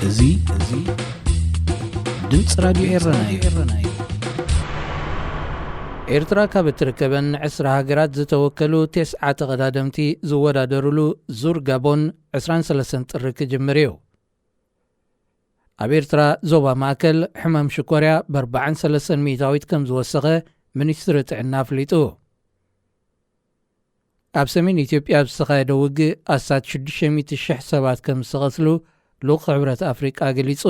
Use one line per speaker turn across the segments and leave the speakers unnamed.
እዙይ ድምጽ ራዲዮ ኤርትራ ኤርትራ ካብ እትርከበን 10 ሃገራት ዝተወከሉ 9 ተቀዳደምቲ ዝወዳደሩሉ ዙር ጋቦን 23 ጥሪ ክጅምር እዩ። ኣብ ኤርትራ ዞባ ማእከል ሕማም ሽኮርያ ብ43 ሚታዊት ከም ዝወሰኸ ሚኒስትሪ ጥዕና ኣፍሊጡ። ኣብ ሰሜን ኢትዮጵያ ዝተኻየደ ውግእ ኣሳት 600,000 ሰባት ከም ዝሰቐትሉ ልኡኽ ሕብረት ኣፍሪቃ ገሊጹ።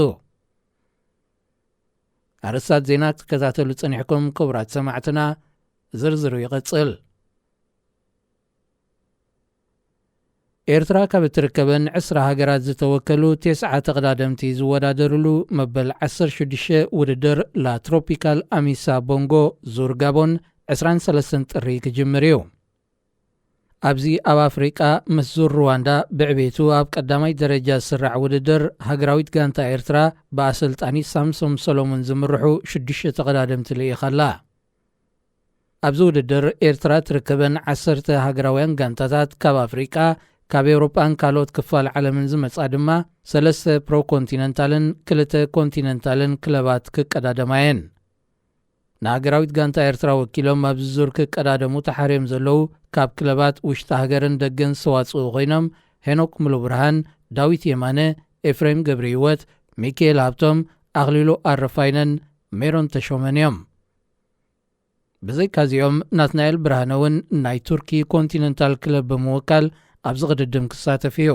ኣርእስታት ዜና ክትከታተሉ ጸኒሕኩም ክቡራት ሰማዕትና ዝርዝሩ ይቐጽል። ኤርትራ ካብ እትርከበን 10 ሃገራት ዝተወከሉ 9 ተቀዳደምቲ ዝወዳደሩሉ መበል 16 ውድድር ላ ትሮፒካል ኣሚሳ ቦንጎ ዙር ጋቦን 23 ጥሪ ክጅምር እዩ። ኣብዚ ኣብ ኣፍሪቃ ምስ ዙር ሩዋንዳ ብዕቤቱ ኣብ ቀዳማይ ደረጃ ዝስራዕ ውድድር ሃገራዊት ጋንታ ኤርትራ ብኣሰልጣኒ ሳምሶም ሰሎሞን ዝምርሑ 6 ተቀዳደምቲ ልኢኻላ። ኣብዚ ውድድር ኤርትራ ትርከበን 10 ሃገራውያን ጋንታታት ካብ ኣፍሪቃ ካብ ኤውሮጳን ካልኦት ክፋል ዓለምን ዝመጻ ድማ 3 ፕሮ ኮንቲነንታልን 2 ኮንቲነንታልን ክለባት ክቀዳደማየን። ንሃገራዊት ጋንታ ኤርትራ ወኪሎም ኣብ ዙር ክቀዳደሙ ተሓርዮም ዘለዉ ካብ ክለባት ውሽጢ ሃገርን ደገን ዝተዋጽኡ ኮይኖም ሄኖክ ሙሉ ብርሃን፣ ዳዊት የማነ፣ ኤፍሬም ገብረ ህይወት፣ ሚካኤል ሃብቶም፣ ኣኽሊሉ ኣረፋይነን፣ ሜሮን ተሾመን እዮም። ብዘይካዚኦም ናትናኤል ብርሃነ እውን ናይ ቱርኪ ኮንቲነንታል ክለብ ብምውካል ኣብ ዝቕድድም ክሳተፍ እዩ።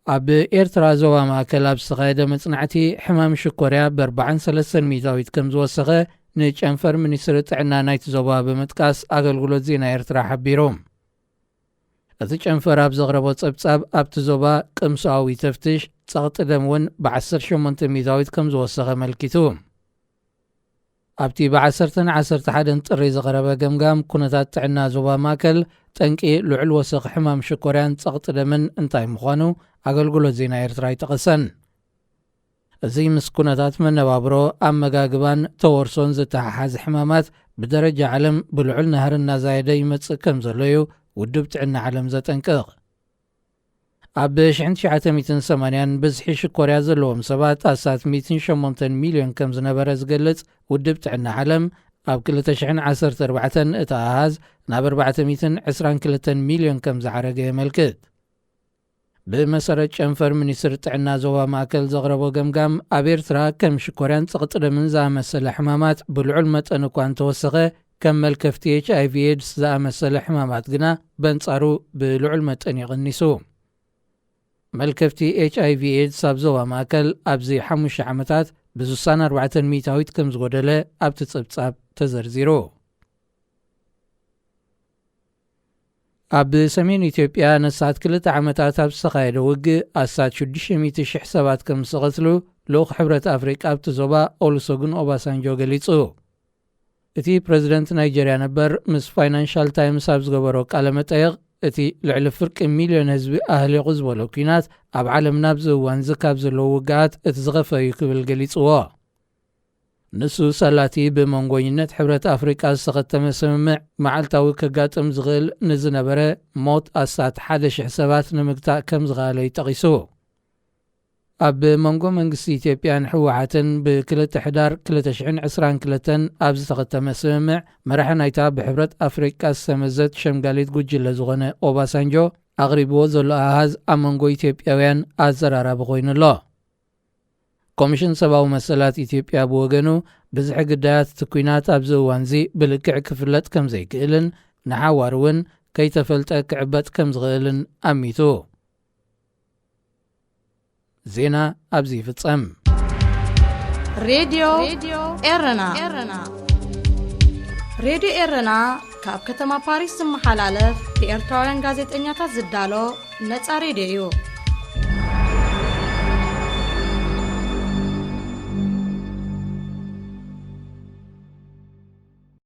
ኣብ ኤርትራ ዞባ ማእከል ኣብ ዝተኻየደ መጽናዕቲ ሕማም ሽኮርያ ብ43 ሚታዊት ከም ዝወሰኸ ንጨንፈር ሚኒስትሪ ጥዕና ናይቲ ዞባ ብምጥቃስ ኣገልግሎት ዜና ኤርትራ ሓቢሮም። እቲ ጨንፈር ኣብ ዘቕረቦ ጸብጻብ ኣብቲ ዞባ ቅምሳዊ ተፍትሽ ጸቕጢ ደም እውን ብ18 ሚታዊት ከም ዝወሰኸ መልኪቱ። ኣብቲ ብ11 ጥሪ ዝቐረበ ገምጋም ኩነታት ጥዕና ዞባ ማእከል ጠንቂ ልዑል ወሰኺ ሕማም ሽኮርያን ጸቕጢ ደምን እንታይ ምዃኑ ኣገልግሎት ዜና ኤርትራ ይጠቐሰን። እዚ ምስ ኩነታት መነባብሮ ኣመጋግባን ተወርሶን ዝተሓሓዘ ሕማማት ብደረጃ ዓለም ብልዑል ናህር እናዛየደ ይመጽእ ከም ዘሎ እዩ ውድብ ጥዕና ዓለም ዘጠንቅቕ። ኣብ 1980 ብዝሒ ሽኮርያ ዘለዎም ሰባት ኣሳት 108 ሚልዮን ከም ዝነበረ ዝገልጽ ውድብ ጥዕና ዓለም ኣብ 2014 እቲ ኣሃዝ ናብ 422 ሚልዮን ከም ዝዓረገ የመልክት። ብመሰረት ጨንፈር ሚኒስትሪ ጥዕና ዞባ ማእከል ዘቕረቦ ገምጋም ኣብ ኤርትራ ከም ሽኮርያን ጸቕጢ ደምን ዝኣመሰለ ሕማማት ብልዑል መጠን እኳ እንተወሰኸ ከም መልከፍቲ HIV ኤድስ ዝኣመሰለ ሕማማት ግና በንጻሩ ብልዑል መጠን ይቕኒሱ። መልከፍቲ HIV ኤድስ ኣብ ዞባ ማእከል ኣብዚ 5 ዓመታት ብ64 ሚታዊት ከም ዝጎደለ ኣብቲ ጸብጻብ ተዘርዚሩ። ኣብ ሰሜን ኢትዮጵያ ነሳት 2 ዓመታት ኣብ ዝተኻየደ ውግእ ኣሳት 600,000 ሰባት ከም ዝሰቐትሉ ልኡኽ ሕብረት ኣፍሪቃ ኣብቲ ዞባ ኦሉሰጉን ኦባሳንጆ ገሊጹ። እቲ ፕረዚደንት ናይጀርያ ነበር ምስ ፋይናንሻል ታይምስ ኣብ ዝገበሮ ቃለ መጠይቕ እቲ ልዕሊ ፍርቂ ሚልዮን ህዝቢ ኣህሊቑ ዝበሎ ኩናት ኣብ ዓለምና ብዝእዋን ዝካብ ዘለዎ ውግኣት እቲ ዝኸፈ እዩ ክብል ገሊጽዎ። ንሱ ሰላቲ ብመንጎኝነት ሕብረት ኣፍሪቃ ዝተኸተመ ስምምዕ መዓልታዊ ከጋጥም ዝኽእል ንዝነበረ ሞት ኣሳት 1,000 ሰባት ንምግታእ ከም ዝኸኣለ ይጠቒሱ። ኣብ መንጎ መንግስቲ ኢትዮጵያን ሕወሓትን ብ2 ሕዳር 2022 ኣብ ዝተኸተመ ስምምዕ መራሒ ናይታ ብሕብረት ኣፍሪቃ ዝተመዘት ሸምጋሊት ጉጅለ ዝኾነ ኦባሳንጆ ኣቕሪብዎ ዘሎ ኣሃዝ ኣብ መንጎ ኢትዮጵያውያን ኣዘራራቢ ኮይኑ ኣሎ። ኮሚሽን ሰብኣዊ መሰላት ኢትዮጵያ ብወገኑ ብዝሒ ግዳያት እቲ ኩናት ኣብዚ እዋን እዚ ብልክዕ ክፍለጥ ከም ዘይክእልን ንሓዋር እውን ከይተፈልጠ ክዕበጥ ከም ዝኽእልን ኣሚቱ። ዜና ኣብዚ ይፍጸም።
ሬድዮ ኤረና ሬድዮ ኤረና ካብ ከተማ ፓሪስ ዝመሓላለፍ ብኤርትራውያን ጋዜጠኛታት ዝዳሎ ነፃ ሬድዮ እዩ።